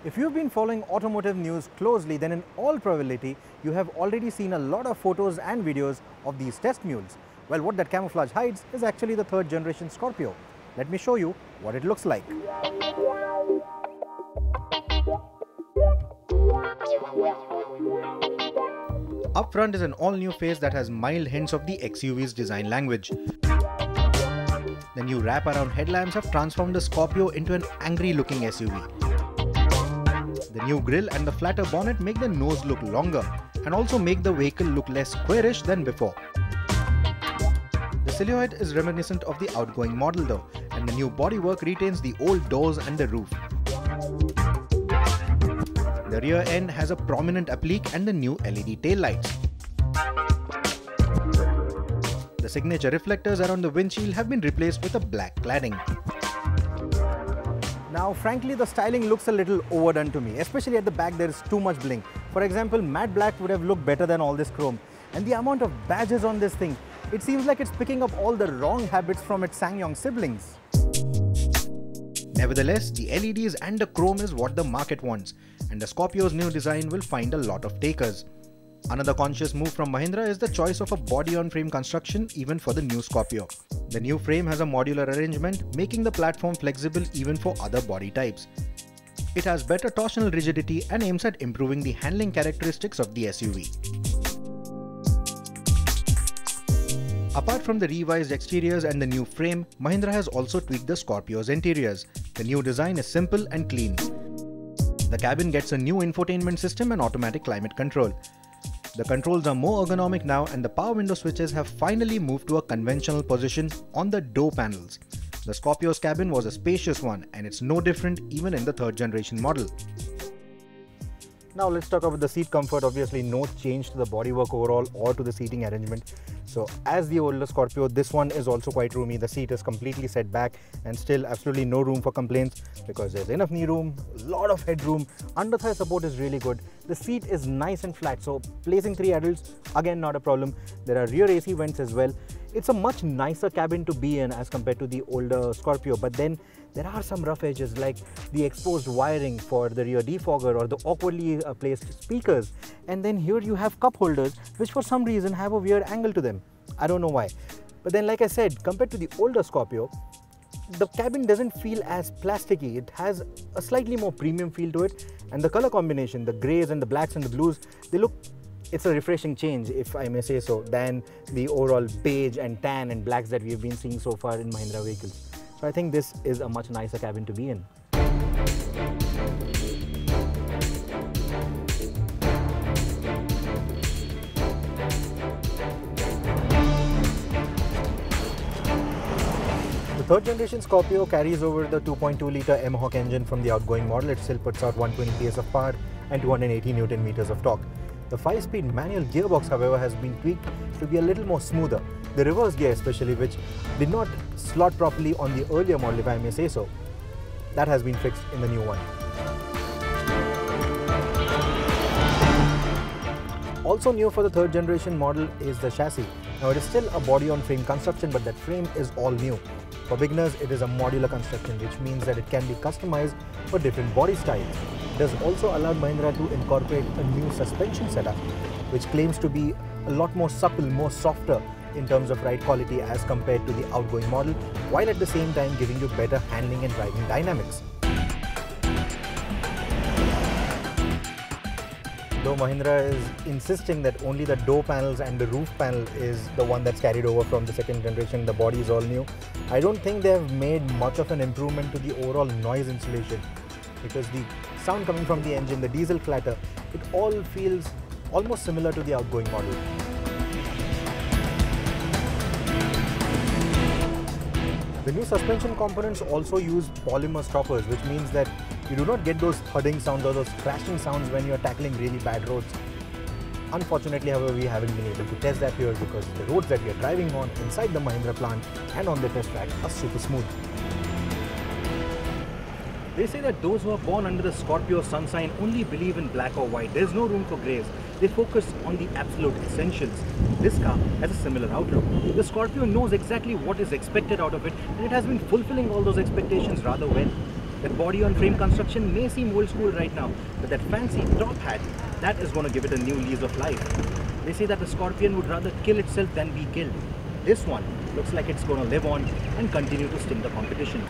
If you've been following automotive news closely, then in all probability, you have already seen a lot of photos and videos of these test mules. Well, what that camouflage hides is actually the third generation Scorpio. Let me show you what it looks like. Up front is an all-new face that has mild hints of the XUV's design language. The new wrap-around headlamps have transformed the Scorpio into an angry-looking SUV. The new grille and the flatter bonnet make the nose look longer and also make the vehicle look less squarish than before. The silhouette is reminiscent of the outgoing model though, and the new bodywork retains the old doors and the roof. The rear end has a prominent applique and the new LED taillights. The signature reflectors around the windshield have been replaced with a black cladding. Now, frankly, the styling looks a little overdone to me, especially at the back there is too much bling. For example, matte black would have looked better than all this chrome. And the amount of badges on this thing, it seems like it's picking up all the wrong habits from its SsangYong siblings. Nevertheless, the LEDs and the chrome is what the market wants, and the Scorpio's new design will find a lot of takers. Another conscious move from Mahindra is the choice of a body-on-frame construction even for the new Scorpio. The new frame has a modular arrangement, making the platform flexible even for other body types. It has better torsional rigidity and aims at improving the handling characteristics of the SUV. Apart from the revised exteriors and the new frame, Mahindra has also tweaked the Scorpio's interiors. The new design is simple and clean. The cabin gets a new infotainment system and automatic climate control. The controls are more ergonomic now, and the power window switches have finally moved to a conventional position on the door panels. The Scorpio's cabin was a spacious one, and it's no different even in the third generation model. Now let's talk about the seat comfort. Obviously no change to the bodywork overall or to the seating arrangement. So as the older Scorpio, this one is also quite roomy. The seat is completely set back and still absolutely no room for complaints because there's enough knee room, a lot of headroom, under thigh support is really good. The seat is nice and flat, so placing 3 adults, again not a problem. There are rear AC vents as well. It's a much nicer cabin to be in as compared to the older Scorpio, but then there are some rough edges like the exposed wiring for the rear defogger or the awkwardly placed speakers. And then here you have cup holders which for some reason have a weird angle to them. I don't know why. But then like I said, compared to the older Scorpio, the cabin doesn't feel as plasticky. It has a slightly more premium feel to it, and the color combination, the greys and the blacks and the blues, it's a refreshing change, if I may say so, than the overall beige and tan and blacks that we've been seeing so far in Mahindra vehicles. So I think this is a much nicer cabin to be in. The third generation Scorpio carries over the 2.2-litre M-Hawk engine from the outgoing model. It still puts out 120 PS of power and 280 Nm of torque. The 5-speed manual gearbox, however, has been tweaked to be a little more smoother. The reverse gear especially, which did not slot properly on the earlier model, if I may say so, that has been fixed in the new one. Also new for the third generation model is the chassis. Now it is still a body-on-frame construction, but that frame is all new. For beginners, it is a modular construction, which means that it can be customized for different body styles. It has also allowed Mahindra to incorporate a new suspension setup, which claims to be a lot more supple, more softer in terms of ride quality as compared to the outgoing model, while at the same time giving you better handling and driving dynamics. Though Mahindra is insisting that only the door panels and the roof panel is the one that's carried over from the second generation, the body is all new, I don't think they have made much of an improvement to the overall noise insulation, because the sound coming from the engine, the diesel clatter, it all feels almost similar to the outgoing model. The new suspension components also use polymer stoppers, which means that you do not get those thudding sounds or those crashing sounds when you are tackling really bad roads. Unfortunately, however, we haven't been able to test that here because the roads that we are driving on inside the Mahindra plant and on the test track are super smooth. They say that those who are born under the Scorpio sun sign only believe in black or white. There's no room for greys. They focus on the absolute essentials. This car has a similar outlook. The Scorpio knows exactly what is expected out of it, and it has been fulfilling all those expectations rather well. That body on frame construction may seem old school right now, but that fancy top hat, that is going to give it a new lease of life. They say that the Scorpion would rather kill itself than be killed. This one looks like it's going to live on and continue to sting the competition.